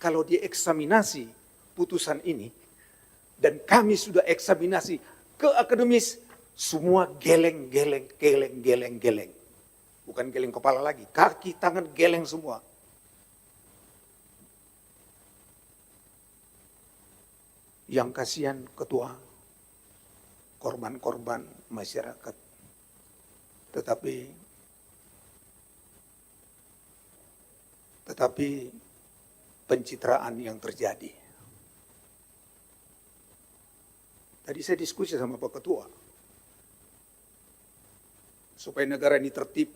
kalau dieksaminasi putusan ini, dan kami sudah eksaminasi ke akademis, semua geleng. Bukan geleng kepala lagi, kaki, tangan geleng semua. Yang kasihan ketua, korban-korban masyarakat. Tetapi pencitraan yang terjadi. Tadi saya diskusi sama Pak Ketua, supaya negara ini tertib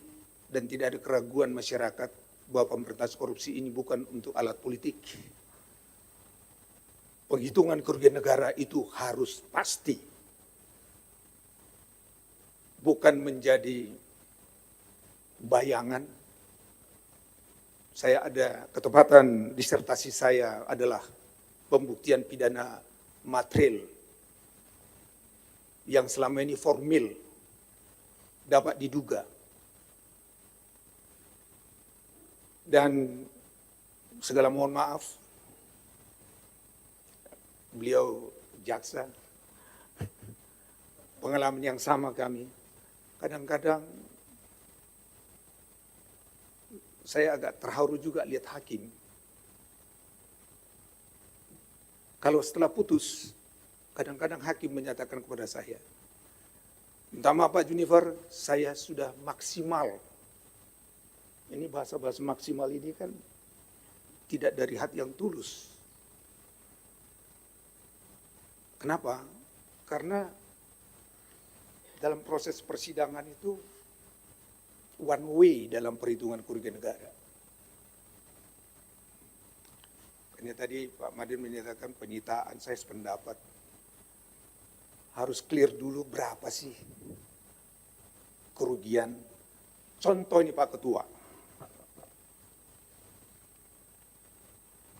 dan tidak ada keraguan masyarakat bahwa pemberantasan korupsi ini bukan untuk alat politik. Penghitungan kerugian negara itu harus pasti. Bukan menjadi bayangan. Saya ada ketepatan disertasi saya adalah pembuktian pidana material yang selama ini formil dapat diduga. Dan segala mohon maaf, beliau jaksa, pengalaman yang sama kami. Kadang-kadang saya agak terharu juga lihat hakim. Kalau setelah putus, kadang-kadang hakim menyatakan kepada saya, minta maaf Pak Junifer, saya sudah maksimal. Ini bahasa-bahasa maksimal ini kan tidak dari hati yang tulus. Kenapa? Karena dalam proses persidangan itu one way dalam perhitungan kerugian negara. Ini tadi Pak Madin menyatakan penyitaan, saya sependapat. Harus clear dulu berapa sih kerugian. Contoh ini Pak Ketua.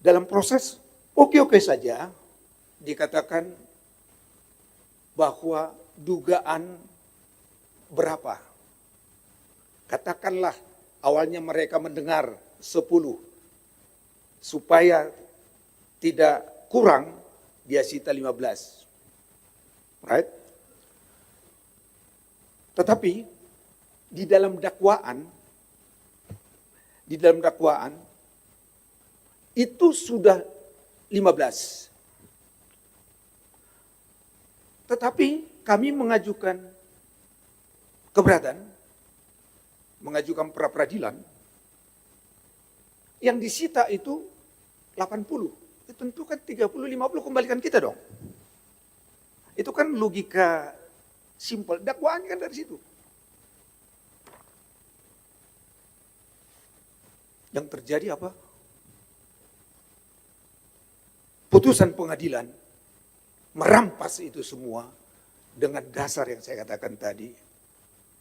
Dalam proses oke-oke saja dikatakan bahwa dugaan berapa. Katakanlah awalnya mereka mendengar 10, supaya tidak kurang dia sita 15. Right? Tetapi di dalam dakwaan itu sudah 15. Tetapi kami mengajukan keberatan, mengajukan pra-peradilan, yang disita itu 80. Itu tentu kan 30-50 kembalikan kita dong. Itu kan logika simpel, dakwaannya kan dari situ. Yang terjadi apa? Putusan pengadilan merampas itu semua dengan dasar yang saya katakan tadi,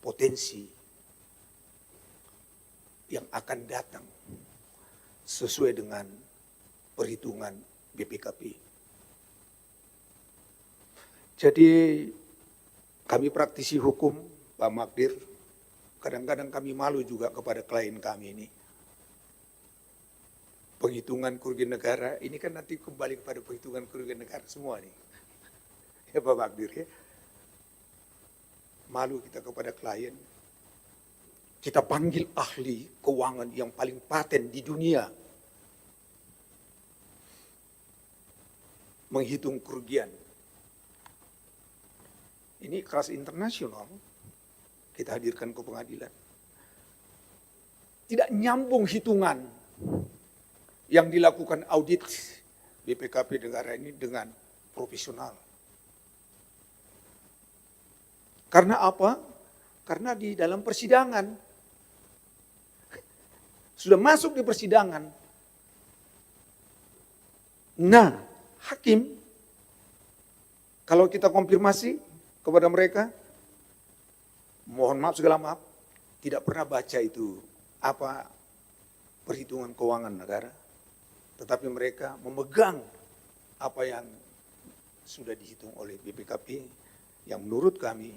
potensi yang akan datang sesuai dengan perhitungan BPKP. Jadi kami praktisi hukum, Pak Magdir, kadang-kadang kami malu juga kepada klien kami ini. Penghitungan kerugian negara, ini kan nanti kembali kepada penghitungan kerugian negara semua nih. Ya Pak Magdir ya. Malu kita kepada klien. Kita panggil ahli keuangan yang paling paten di dunia. Menghitung kerugian. Ini kelas internasional. Kita hadirkan ke pengadilan. Tidak nyambung hitungan yang dilakukan audit BPKP negara ini dengan profesional. Karena apa? Karena di dalam persidangan, sudah masuk di persidangan. Nah, hakim, kalau kita konfirmasi kepada mereka, mohon maaf segala maaf, tidak pernah baca itu apa perhitungan keuangan negara. Tetapi mereka memegang apa yang sudah dihitung oleh BPKP, yang menurut kami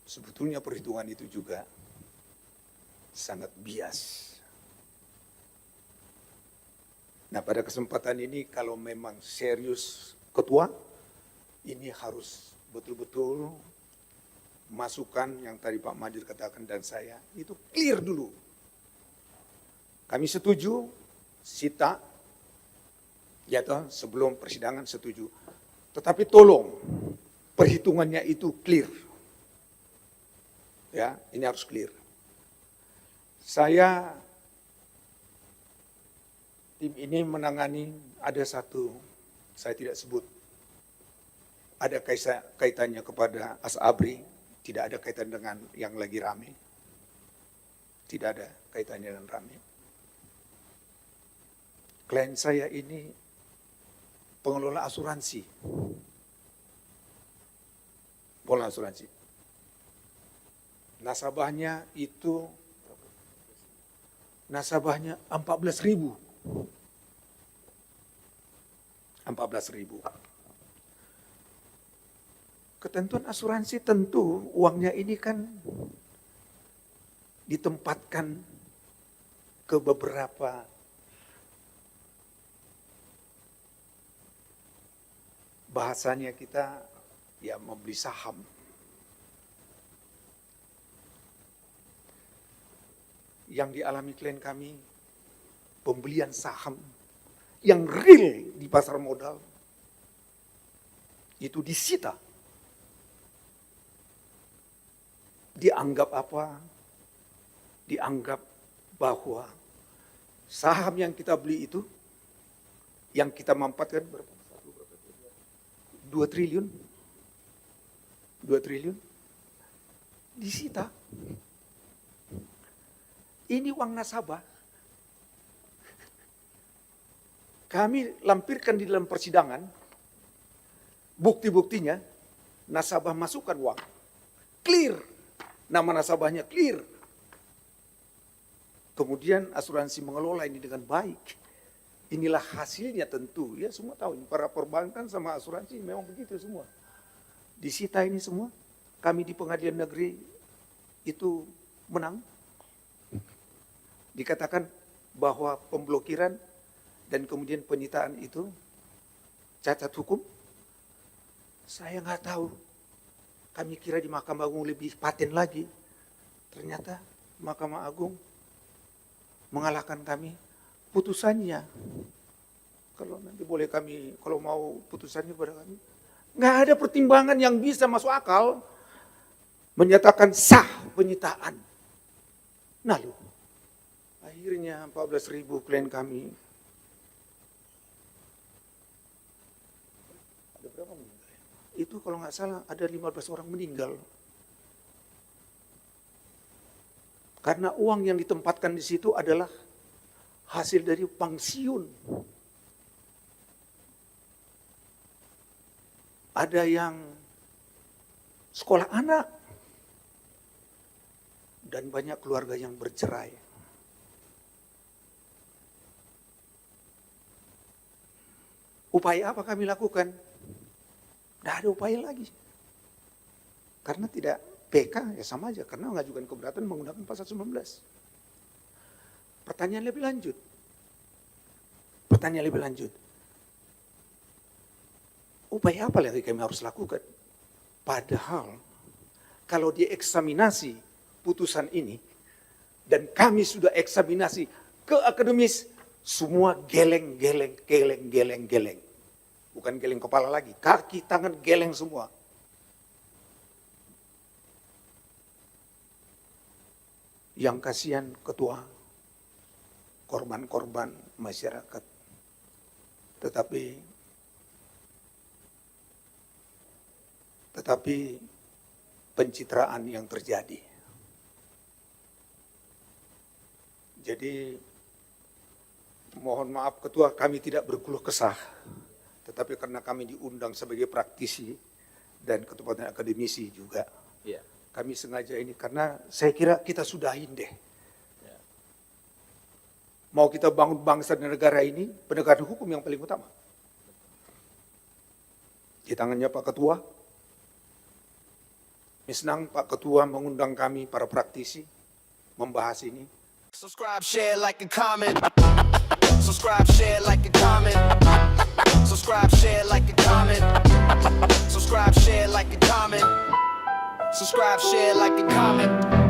sebetulnya perhitungan itu juga sangat bias. Nah, pada kesempatan ini kalau memang serius ketua, ini harus betul-betul masukan yang tadi Pak Madir katakan dan saya, itu clear dulu. Kami setuju, sita, ya toh, sebelum persidangan setuju. Tetapi tolong, perhitungannya itu clear. Ya, ini harus clear. Tim ini menangani, ada satu, saya tidak sebut, ada kaitannya kepada Asabri, tidak ada kaitan dengan yang lagi rame. Tidak ada kaitannya dengan rame. Klien saya ini pengelola asuransi. Pengelola asuransi. Nasabahnya 14.000. 14.000. Ketentuan asuransi tentu uangnya ini kan ditempatkan ke beberapa bahasanya kita ya membeli saham. Yang dialami klien kami pembelian saham yang real di pasar modal itu disita. Dianggap apa? Dianggap bahwa saham yang kita beli itu, yang kita mampatkan berapa? 2 triliun. 2 triliun. Disita. Ini uang nasabah. Kami lampirkan di dalam persidangan, bukti-buktinya, nasabah masukkan uang. Clear. Nama nasabahnya clear. Kemudian asuransi mengelola ini dengan baik. Inilah hasilnya tentu. Ya semua tahu, para perbankan sama asuransi memang begitu semua. Disita ini semua. Kami di pengadilan negeri itu menang. Dikatakan bahwa pemblokiran dan kemudian penyitaan itu cacat hukum. Saya nggak tahu. Kami kira di Mahkamah Agung lebih paten lagi. Ternyata Mahkamah Agung mengalahkan kami. Putusannya, kalau nanti boleh kami, kalau mau putusannya kepada kami, nggak ada pertimbangan yang bisa masuk akal menyatakan sah penyitaan. Nah loh, akhirnya 14.000 klien kami. Ada berapa meninggal? Itu kalau nggak salah ada 15 orang meninggal. Karena uang yang ditempatkan di situ adalah hasil dari pensiun. Ada yang sekolah anak. Dan banyak keluarga yang bercerai. Upaya apa kami lakukan? Tidak ada upaya lagi. Karena tidak PK, ya sama aja. Karena mengajukan keberatan menggunakan pasal 19. Pertanyaan lebih lanjut. Upaya apa lagi kami harus lakukan? Padahal, kalau dieksaminasi putusan ini, dan kami sudah eksaminasi ke akademis, semua geleng. Bukan geleng kepala lagi, kaki, tangan geleng semua. Yang kasihan ketua, korban-korban masyarakat. Tetapi pencitraan yang terjadi. Jadi mohon maaf ketua, kami tidak berkeluh kesah. Tetapi karena kami diundang sebagai praktisi dan ketua akademisi juga. Yeah. Kami sengaja ini karena saya kira kita sudahin deh. Yeah. Mau kita bangun bangsa dan negara ini, penegakan hukum yang paling utama. Di tangannya Pak Ketua. Senang Pak Ketua mengundang kami para praktisi membahas ini. Subscribe, share, like, and comment. Subscribe, share, like. Subscribe, share, like, and comment. Subscribe, share, like, and comment. Subscribe, share, like, and comment.